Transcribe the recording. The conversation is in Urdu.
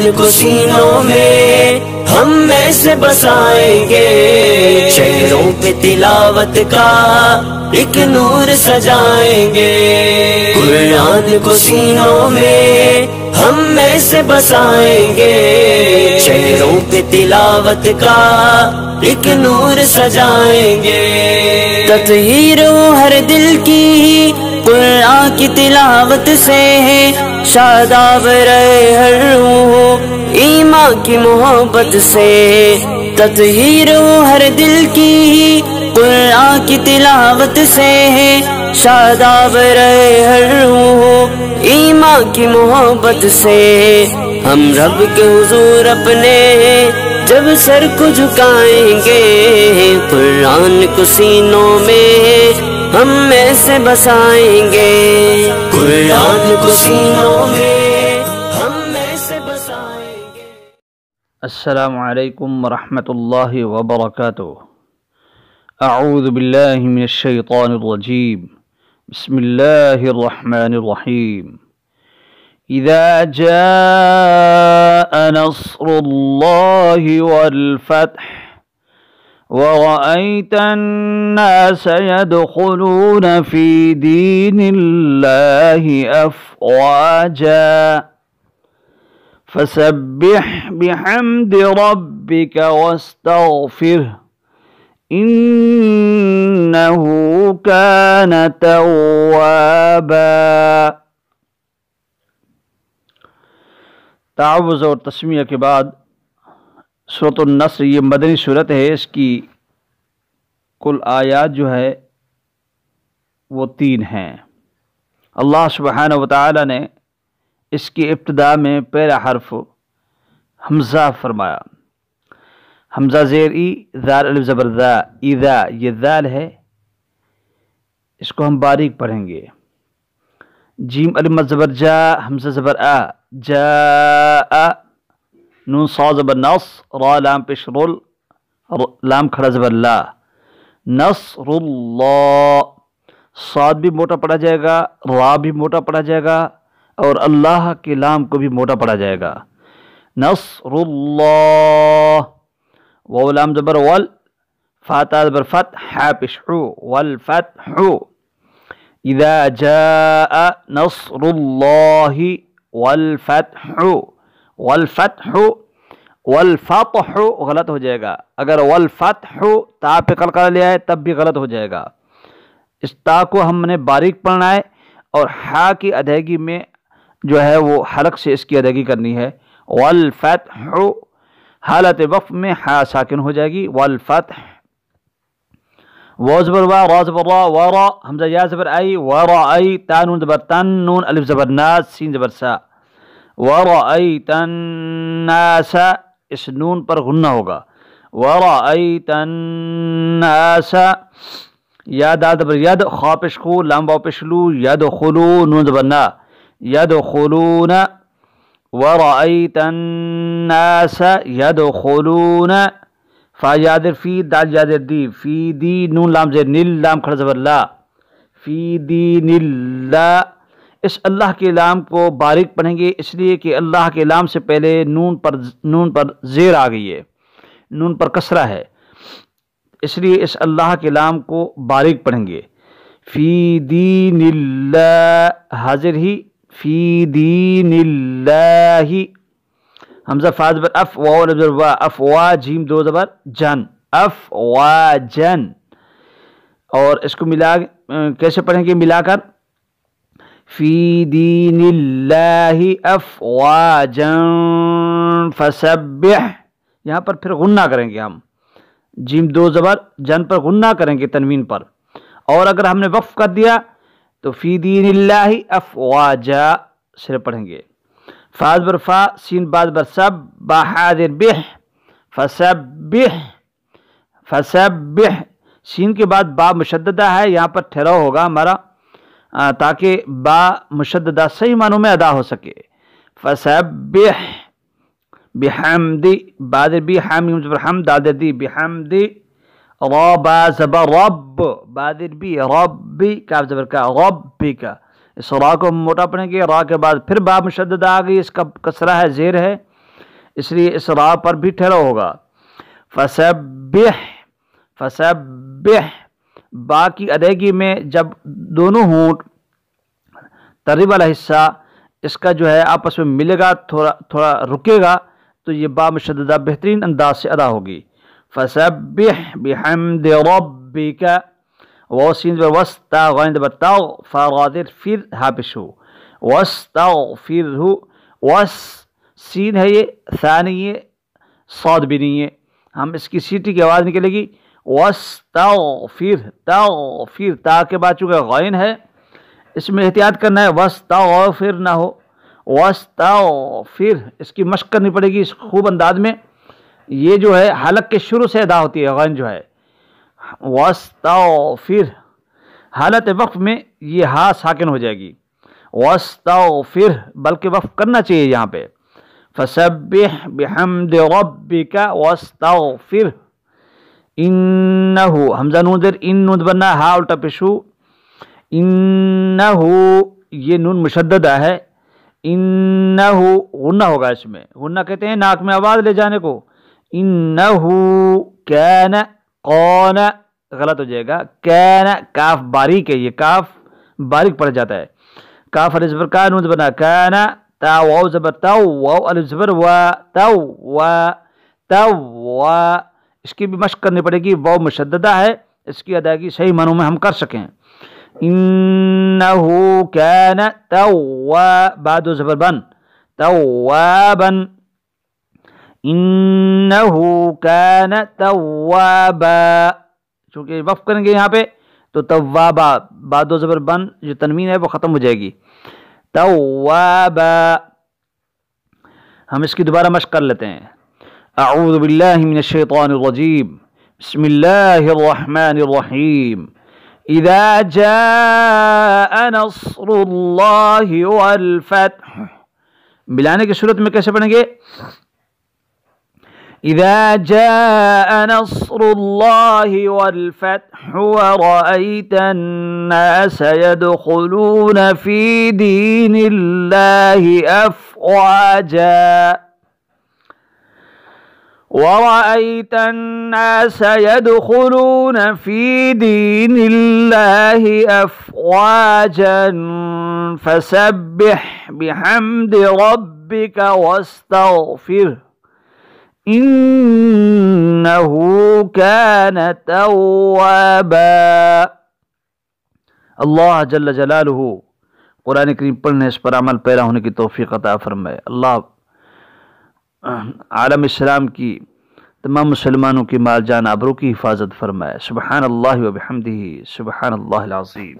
قرآن کو سینوں میں ہم میں سے بسائیں گے، چہروں پہ تلاوت کا ایک نور سجائیں گے، قرآن کو سینوں میں ہم میں سے بسائیں گے، چہروں پہ تلاوت کا ایک نور سجائیں گے، تطہیر ہو ہر دل کی قرآن کی تلاوت سے ہے، شاداب رہے ہر روح ایمان کی محبت سے، تطہیر ہو ہر دل کی قرآن کی تلاوت سے ہے، شاداب رہے ہر روح ایمان کی محبت سے، ہم رب کے حضور اپنے جب سر کو جھکائیں گے، قرآن کو سینوں میں ہم میں سے بسائیں گے، قرآن کو سینوں میں ہم میں سے بسائیں گے۔ السلام علیکم ورحمۃ اللہ وبرکاتہ۔ اعوذ باللہ من الشیطان الرجیم، بسم اللہ الرحمن الرحیم۔ اذا جاء نصر اللہ والفتح ورأيت الناس يدخلون في دين الله أفواجا فسبح بحمد ربك واستغفره إنه كان توابا۔ تعوذ اور تسمیہ کے بعد سورۃ النصر یہ مدنی صورت ہے، اس کی کل آیات جو ہے وہ 3 ہیں۔ اللہ سبحانہ وتعالی نے اس کی ابتدا میں پہلا حرف حمزہ فرمایا، حمزہ زیر ای، ذال الف زبر ذا، اذا یہ ذال ہے، اس کو ہم باریک پڑھیں گے، جیم الف مد زبر جا، حمزہ زبر آ، جاء، نون صاد زبر نص، را لام پیش رول، لام کھڑا زبر لا، نصر اللہ، صاد بھی موٹا پڑھا جائے گا، را بھی موٹا پڑھا جائے گا، اور اللہ کے لام کو بھی موٹا پڑھا جائے گا، نصر اللہ، واو لام زبر ول، فاتا زبر فت، حا پیش حو، والفتح، اذا جاء نصر اللہ والفتح، والفتح، والفتح غلط ہو جائے گا، اگر والفتح تا پہ قلقلہ لے آئے تب بھی غلط ہو جائے گا، اس تا کو ہم نے باریک پڑھنا ہے، اور ہا کی ادائیگی میں جو ہے وہ حلق سے اس کی ادائیگی کرنی ہے، والفتح، حالت وقف میں ہا ساکن ہو جائے گی، والفتح، واو زبر وا، را زبر را، ورا، حمزہ یا زبر آئی، ورا، تا نون زبر تن، نون الف زبر ناس، سین زبر سا، وَرَأَيْتَ النَّاسَ، اس نون پر غنہ ہوگا، وَرَأَيْتَ النَّاسَ، یا دال زبر ید، خا پیش خو، لام واو پیش لو، یدخلو، نون زبر نا، یدخلون، وَرَأَيْتَ النَّاسَ یدخلون، فا یادر فی، دال یادر دی، فی دی، نون لام زیر نیل، لام کھڑا زبر لا، فی دین اللہ، اس اللہ کے لام کو باریک پڑھیں گے، اس لیے کہ اللہ کے لام سے پہلے نون پر زیر آ گئی ہے، نون پر کسرہ ہے، اس لیے اس اللہ کے لام کو باریک پڑھیں گے، فی دین اللہ، حاضر ہی، فی دین اللہ، حمزہ فا زبر اف، واو زبر وا، افوا، جیم دو زبر جن، افواجن، اور اس کو ملا کیسے پڑھیں گے؟ ملا کر، فی دین اللہ افواجا فسبح، یہاں پر پھر غنہ کریں گے ہم، جیم دو زبر جن پر غنہ کریں گے تنوین پر، اور اگر ہم نے وقف کر دیا تو فی دین اللہ افواجا سے پڑھیں گے، فا زبر فا، سین با زبر سب، با حاضر بہ، فسبح، فسبح، سین کے بعد با مشددہ ہے، یہاں پر ٹھہراؤ ہوگا ہمارا، تاکہ با مشددہ صحیح معنوں میں ادا ہو سکے، فسبح بحمد، بعد بھی حامیم زبر حمد، دال دی بحمد، را با زبر رب، بعد بھی ربی، کاف زبر کا، ربی کا، اس را کو ہم موٹا پڑھیں گے، را کے بعد پھر با مشددہ آ گئی، اس کا کسرہ ہے، زیر ہے، اس لیے اس را پر بھی ٹھہراؤ ہوگا. فسبح فسبح با کی ادائیگی میں جب دونوں ہونٹ ترغیب والا حصہ اس کا جو ہے آپس میں ملے گا، تھوڑا رکے گا، تو یہ با مشددہ بہترین انداز سے ادا ہوگی. فسبح بحمد ربک وسین وستا غائن بتاؤ فرادر پھر ہابش ہو واستغفرہ وس سین ہے یہ ثانی یہ صاد بھی نہیں ہے، ہم اس کی سیٹی کی آواز نکلے گی. واستغفر تغفر تا کے بعد چونکہ غائن ہے اس میں احتیاط کرنا ہے، واستغفر نہ ہو. واستغفر اس کی مشق کرنی پڑے گی اس خوب انداز میں. یہ جو ہے حلق کے شروع سے ادا ہوتی ہے غائن جو ہے. واستغفر حالت وقف میں یہ ہا ساکن ہو جائے گی. واستغفر بلکہ وقف کرنا چاہیے یہاں پہ. فسبح بحمد ربک واستغفر. انہو حمزہ نون در ان نون بننا ہا الٹا پیشو. انہو یہ نون مشددہ ہے. انہو غنہ ہوگا، اس میں غنہ کہتے ہیں ناک میں آواز لے جانے کو. انہو کان قان غلط ہو جائے گا. کان کاف باریک ہے، یہ کاف باریک پڑ جاتا ہے. کاف الف زبر کا نون بنا کان تا واو زبر تو واو الف زبر وا تو وا تو وا. اس کی بھی مشق کرنی پڑے گی، واو مشددہ ہے، اس کی ادائیگی صحیح معنوں میں ہم کر سکیں. انہو کان توابا دو زبر بن توابا. انہو کان توابا چونکہ وقف کریں گے یہاں پہ تو توابا با دو زبر بن جو تنوین ہے وہ ختم ہو جائے گی. توابا. ہم اس کی دوبارہ مشق کر لیتے ہیں. اعوذ باللہ من الشیطان الرجیم. بسم اللہ الرحمن الرحیم. اذا جاء نصر اللہ والفتح. ملانے کی صورت میں کیسے پڑھیں گے؟ اذا جاء نصر اللہ والفتح ورأيت الناس يدخلون في دين الله أفواجا. ورأيت الناس يدخلون في دين الله أفواجا فسبح بحمد ربك واستغفره إنه كان توابا. اللہ جل جلالہ قرآن کریم پڑھنے اس پر عمل پیرا ہونے کی توفیق عطا فرمائے. اللہ عالم اسلام کی تمام مسلمانوں کی مال جان آبرو کی حفاظت فرمائے. سبحان اللہ و بحمدہ سبحان اللہ العظیم.